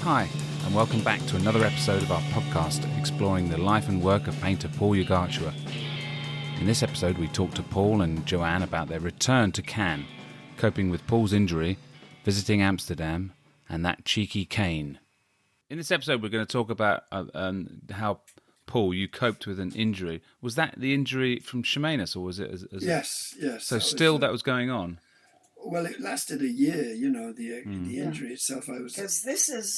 Hi, and welcome back to another episode of our podcast exploring the life and work of painter Paul Ygartua. In this episode, we talk to Paul and Joanne about their return to Cannes, coping with Paul's injury, visiting Amsterdam, and that cheeky cane. In this episode, we're going to talk about how, Paul, you coped with an injury. Was that the injury from Chemainus, or was it? Yes. So that was going on? Well, it lasted a year, the injury itself. I was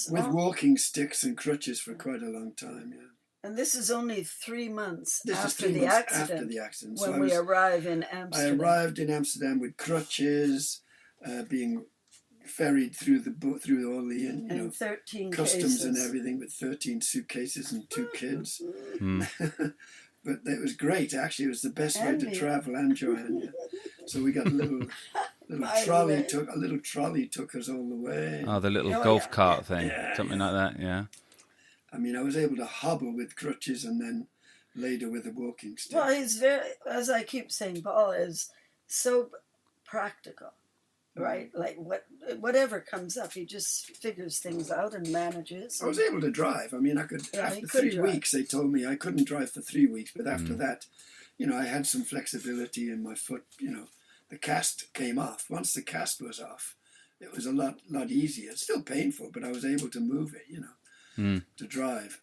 with walking sticks and crutches for quite a long time, yeah. And this is only 3 months after the accident. When we arrive in Amsterdam. I arrived in Amsterdam with crutches, being ferried through all the 13 customs cases. And everything with 13 suitcases and 2 kids. But it was great. Actually, it was the best way to travel. And Joanne, yeah. So we got a little trolley took us all the way. Oh, the little golf cart thing, something like that. Yeah. I mean, I was able to hobble with crutches and then later with a walking stick. Well, he's very, as I keep saying, Paul is so practical, right? Like whatever comes up, he just figures things out and manages. I was able to drive. I mean, I could. After 3 weeks, they told me I couldn't drive for 3 weeks, but after that, I had some flexibility in my foot. The cast came off. Once the cast was off, it was a lot easier. It's still painful, but I was able to move it. To drive.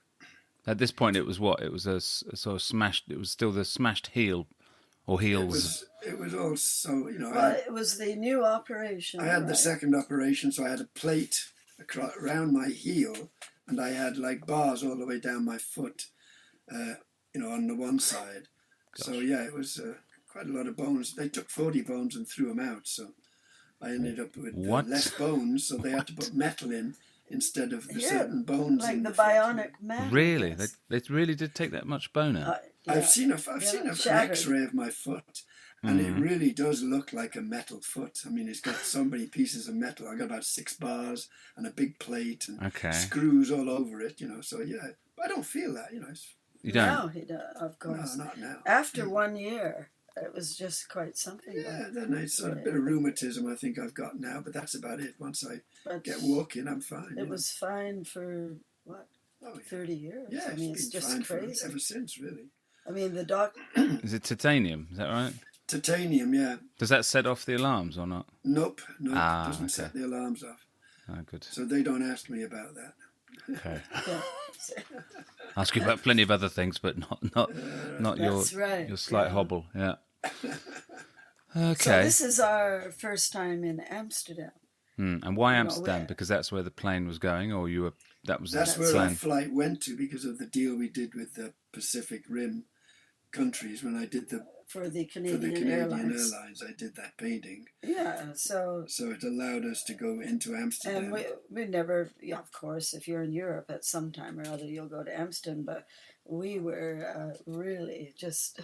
At this point, it was what? It was a sort of smashed. It was still the smashed heel or heels. It was also, Well, it was the new operation. I had the second operation, so I had a plate around my heel, and I had like bars all the way down my foot, on the one side. Gosh. So yeah, it was quite a lot of bones. They took 40 bones and threw them out, so I ended up with less bones. So they had to put metal in instead of the certain bones. Like in the foot. bionic man. Really? They really did take that much bone out? I've seen an X-ray of my foot, and it really does look like a metal foot. I mean, it's got so many pieces of metal. I got about 6 bars and a big plate and screws all over it, So yeah, but I don't feel that, You don't? No, he does, of course. No, not now. After 1 year, it was just quite something. Yeah, then it's a bit of rheumatism I think I've got now, but that's about it. Once I get walking, I'm fine. It was fine for, 30 years? Yeah, I mean, it's been just fine crazy. ever since, really. I mean, the doctor... Is it titanium? Is that right? Titanium, yeah. Does that set off the alarms or not? Nope, it doesn't set the alarms off. Oh, good. So they don't ask me about that. Okay. Ask you about plenty of other things, but not your slight hobble. Yeah. Okay. So this is our first time in Amsterdam. And why Amsterdam? Because that's where the plane was going, or you were? That's where our flight went to because of the deal we did with the Pacific Rim countries when I did for the Canadian Airlines. I did that painting. Yeah, so it allowed us to go into Amsterdam. And we never, of course, if you're in Europe at some time or other, you'll go to Amsterdam, but we were really just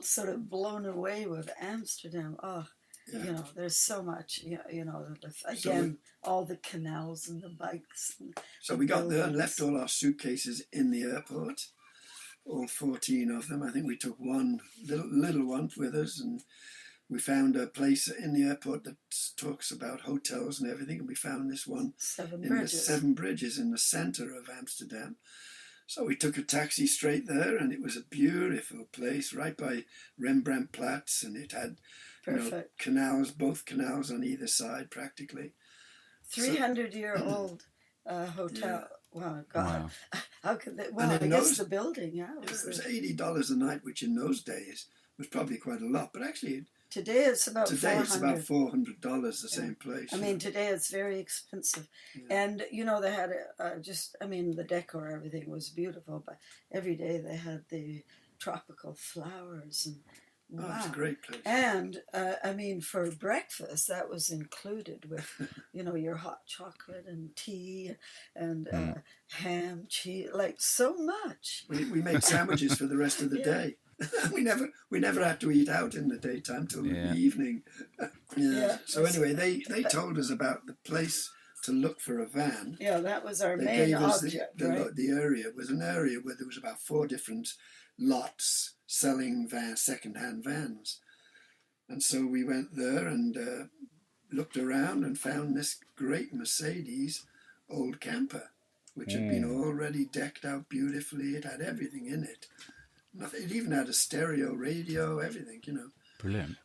sort of blown away with Amsterdam. Oh, there's so much, again, all the canals and the bikes. So we got there and left all our suitcases in the airport. All 14 of them. I think we took one little one with us, and we found a place in the airport that talks about hotels and everything, and we found this one the 7 Bridges in the centre of Amsterdam. So we took a taxi straight there, and it was a beautiful place right by Rembrandtplatz, and it had canals, both canals on either side practically. 300-year-old hotel. Yeah. Wow, God. Wow. How could they? Well, I guess the building, It was $80 a night, which in those days was probably quite a lot. But actually, today it's about $400, the same place. I mean, today it's very expensive. Yeah. And, they had the decor, everything was beautiful. But every day they had the tropical flowers and wow. Oh, it's a great place. And, for breakfast, that was included with, your hot chocolate and tea and ham, cheese, like so much. We made sandwiches for the rest of the day. we never had to eat out in the daytime till the evening. So anyway, they told us about the place to look for a van. Yeah, that was our main object, right? The area was an area where there was about 4 different lots selling second-hand vans. And so we went there and looked around and found this great Mercedes old camper. which had been already decked out beautifully. It had everything in it. Nothing, it even had a stereo radio, everything, you know. Brilliant.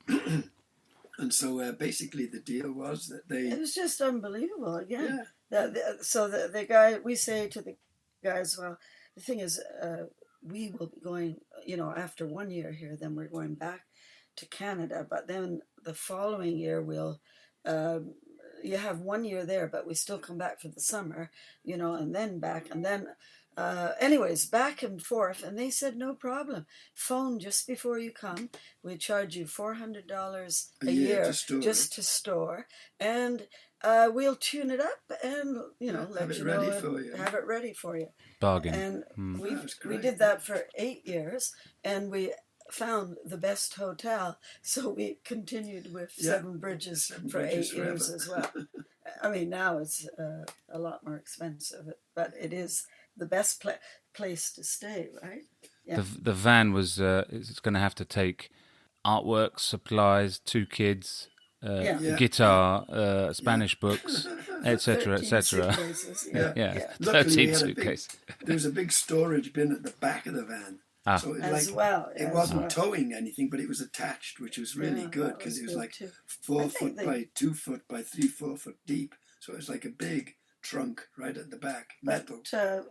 And so basically the deal was that It was just unbelievable. Again, yeah, so the guy, we say to the guys, well, the thing is, we will be going, you know, after 1 year here, then we're going back to Canada. But then the following year, we'll, you have 1 year there, but we still come back for the summer, you know, and then back. And then, anyways, back and forth. And they said, no problem. Phone just before you come. We charge you $400 a year just to store. And we'll tune it up and, you know, let you know, have it ready for you. Bargain. And we did that for 8 years, and we found the best hotel, so we continued with Seven Bridges for 8 years as well. I mean, now it's a lot more expensive, but it is the best place to stay, right? Yeah. The van was it's going to have to take artwork, supplies, 2 kids, guitar, Spanish books, etc., etc. Yeah. 13 suitcases. There was a big storage bin at the back of the van. So it wasn't towing anything, but it was attached, which was really good because it was like 4 foot by 2 foot by 3-4 foot deep. So it was like a big trunk right at the back, metal. But,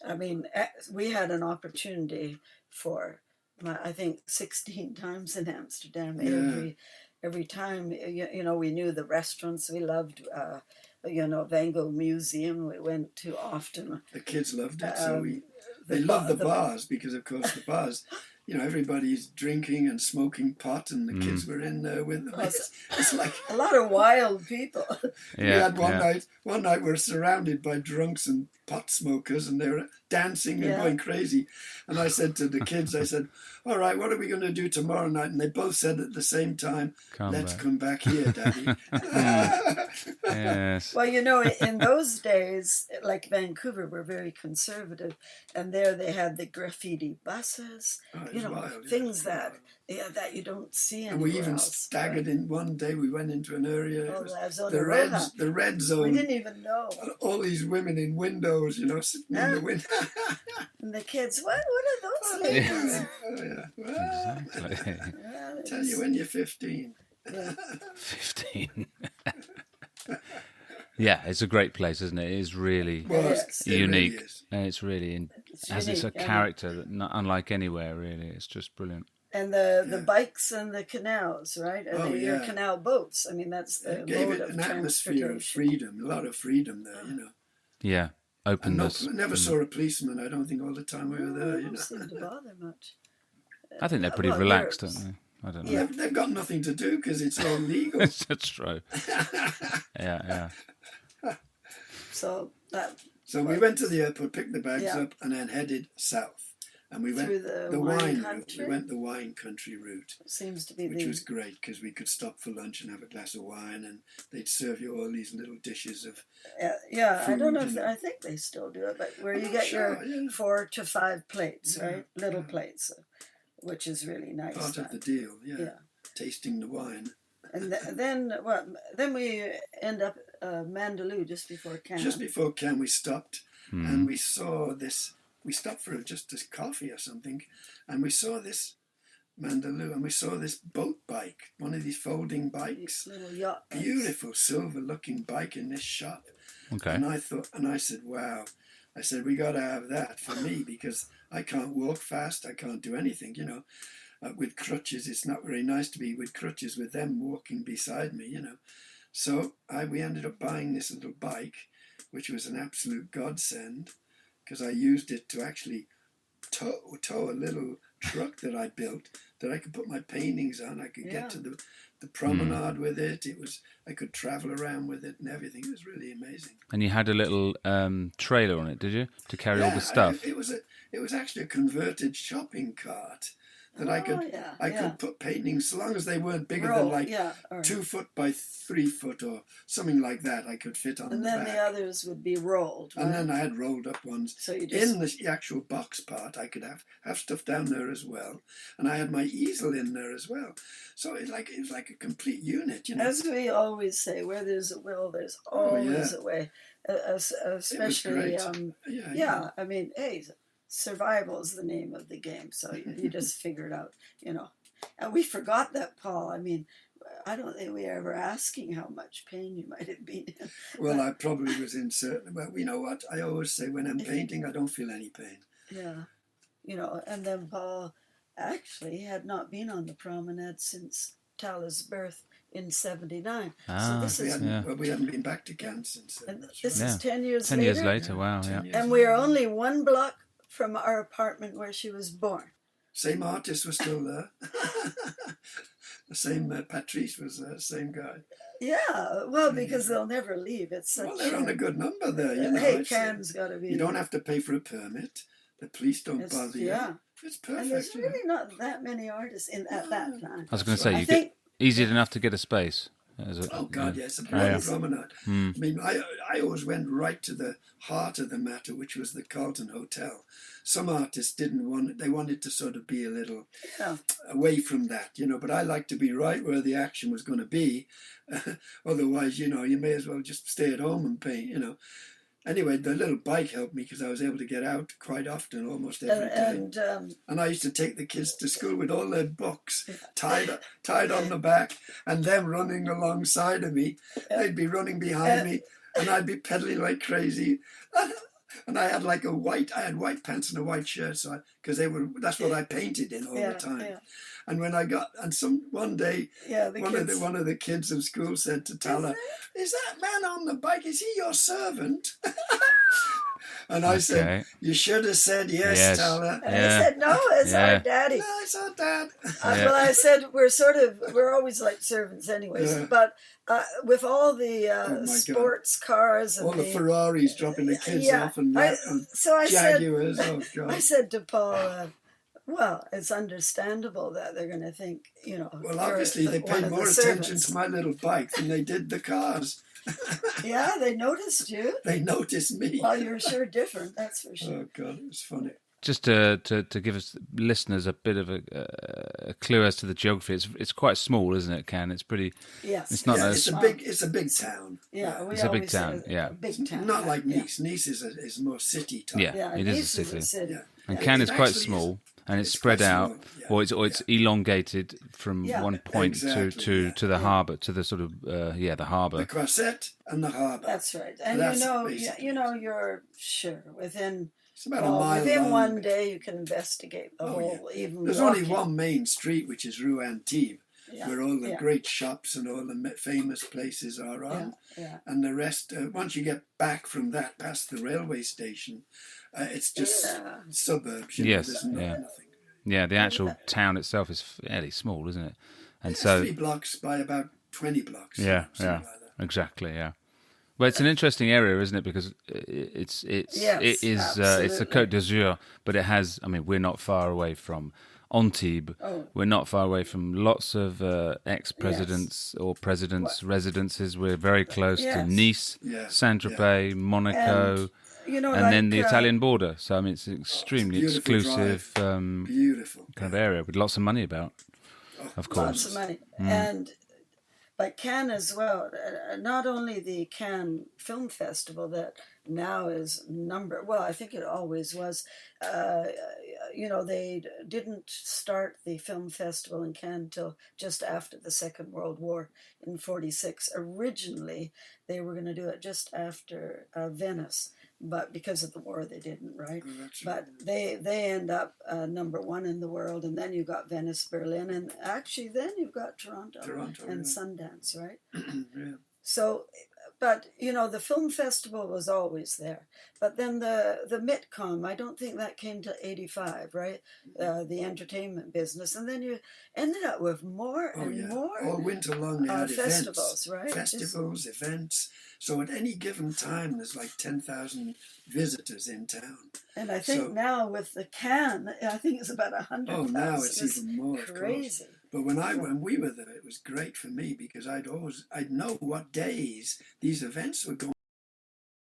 I mean, we had an opportunity for, I think, 16 times in Amsterdam. Every time, you know, we knew the restaurants. We loved, you know, Van Gogh Museum. We went to often. The kids loved it, so they loved the bars because, of course, the bars, you know, everybody's drinking and smoking pot, and the kids were in there with them. It's like a lot of wild people. We had one night we were surrounded by drunks and pot smokers, and they were dancing and going crazy. And I said to the kids, I said, all right, what are we going to do tomorrow night? And they both said at the same time, let's come back here, Daddy. Yes. Well, you know, in those days, like Vancouver, were very conservative, and there they had the graffiti buses, you know, things that you don't see anywhere else. And we even staggered in one day. We went into an area, the red zone. We didn't even know. All these women in windows, you know, sitting in the window. And the kids, what are those ladies? Well, Exactly. Tell you when you're 15. 15. Yeah, it's a great place, isn't it? It is really unique, really is. and it's really has a character that unlike anywhere. Really, it's just brilliant. And the bikes and the canals, right? Your canal boats. I mean, that's the it gave mode it of an atmosphere of freedom, a lot of freedom there, you know. Yeah, openness. Never saw a policeman, I don't think, all the time we were there. You know? Don't seem to bother much. I think they're pretty relaxed, don't they? I don't know. Yeah, they've got nothing to do because it's all legal. That's true. Yeah. So we went to the airport, picked the bags up, and then headed south. And we went through the wine country. We went the wine country route. Seems to be which was great because we could stop for lunch and have a glass of wine, and they'd serve you all these little dishes of I don't know if I think they still do it, but where you get your 4 to 5 plates, right? Little plates, which is really nice. Part of the deal, tasting the wine. And then we end up Mandaloo just before Cannes. Just before Cannes, we stopped and we saw this. We stopped for just a coffee or something, and we saw this Mandaloo, and we saw this boat bike, one of these folding bikes, little yacht bikes. Beautiful silver-looking bike in this shop. Okay. And I said, wow. I said, we got to have that for me because I can't walk fast. I can't do anything, you know. With crutches, it's not very nice to be with crutches with them walking beside me, you know. So we ended up buying this little bike, which was an absolute godsend because I used it to actually tow a little truck that I built that I could put my paintings on. I could get to the promenade with it. I could travel around with it and everything. It was really amazing. And you had a little trailer on it, did you, to carry all the stuff? It was actually a converted shopping cart that I could put paintings, so long as they weren't bigger Roll, than like or 2 foot by 3 foot or something like that. I could fit on and the back. then the others would be rolled, right? And then I had rolled up ones. So you just... In the actual box part, I could have stuff down there as well, and I had my easel in there as well. So it was like a complete unit, you know. As we always say, where there's a will, there's always a way. Especially, I mean, hey, survival is the name of the game, so you just figure it out, you know. And we forgot that, Paul. I mean, I don't think we were ever asking how much pain you might have been in. Well, I probably was in certain... Well, you know what? I always say when I'm painting, I don't feel any pain. Yeah. You know, and then Paul actually had not been on the promenade since Tala's birth in 79. So this is... we hadn't been back to Cannes since... And this is 10 years 10 later. years later, wow, yeah. And we are only 1 block from our apartment where she was born. Same artist was still there. The same Patrice was the same guy. Yeah, well, because they'll never leave. It's such... Well, they're on a good number there, you know. Hey, Cannes got to be... You don't have to pay for a permit. The police don't bother you. Yeah. It's perfect. And there's really not that many artists at that time. I was going to say, easy enough to get a space. Oh, God, yes, a promenade. I mean, I always went right to the heart of the matter, which was the Carlton Hotel. Some artists didn't want it. They wanted to sort of be a little away from that, you know, but I like to be right where the action was going to be. Otherwise, you know, you may as well just stay at home and paint, you know. Anyway, the little bike helped me because I was able to get out quite often, almost every day. And I used to take the kids to school with all their books tied on the back, and them running alongside of me. They'd be running behind me, and I'd be pedaling like crazy. And I had white pants and a white shirt, so that's what I painted in all the time. Yeah. And when one day, one of the kids in school said to Tala, "Is that man on the bike? Is he your servant?" And I said, "You should have said yes, Tala." And I said, "No, it's our daddy." No, it's our dad. Well, I said we're always like servants, anyways. Yeah. But with all the sports cars and all the Ferraris dropping the kids off and Jaguars. I said to Paul. Well, it's understandable that they're going to think, you know. Well, obviously they paid more attention to my little bike than they did the cars. Yeah, they noticed you. They noticed me. Well, you're sure different, that's for sure. Oh, God, it was funny. Just to give us listeners a bit of a clue as to the geography, it's quite small, isn't it, Cannes? It's pretty. Yes. It's not. It's a big town. Yeah, it's a big town. Yeah, big town. Not like Nice. Yeah. Nice is more city type. Yeah, it is a city. Yeah. And Cannes is quite small. And it's spread out, or it's elongated from one point to the harbour, to the sort of the harbour. The Croisette and the harbour. That's right. And you're sure within it's about a mile within long. One day you can investigate the whole. Yeah. Even there's walking. only one main street, which is Rue Antibes, where all the great shops and all the famous places are on. Yeah. And the rest, once you get back from that, past the railway station. It's just suburbs. Yes, there's nothing. Yeah, the actual town itself is fairly small, isn't it? And so 3 blocks by about 20 blocks. Yeah, like exactly. Yeah. Well, it's an interesting area, isn't it? Because it's the Côte d'Azur, but it has. I mean, we're not far away from Antibes. Oh. We're not far away from lots of ex-presidents or presidents' residences. We're very close to Nice, Saint-Tropez, Monaco. And then the Italian border. So, I mean, it's an extremely exclusive beautiful kind of area with lots of money about, of course. Lots of money. But Cannes as well, not only the Cannes Film Festival that now is I think it always was, they didn't start the film festival in Cannes until just after the Second World War in 1946. Originally, they were going to do it just after Venice. But because of the war, they didn't, right? Oh, but they end up number 1 in the world, and then you've got Venice, Berlin, and actually then you've got Toronto and Sundance, right? Yeah. So But, you know, the film festival was always there. But then the Mitcom, I don't think that came to 85, right? The entertainment business. And then you ended up with more and more all winter long they had festivals, events, right? festivals, events. So at any given time, there's like 10,000 visitors in town. And I think now with the Cannes, I think it's about 100,000. Oh, now it's even more, crazy. Of course. But when we were there, it was great for me because I'd know what days these events were going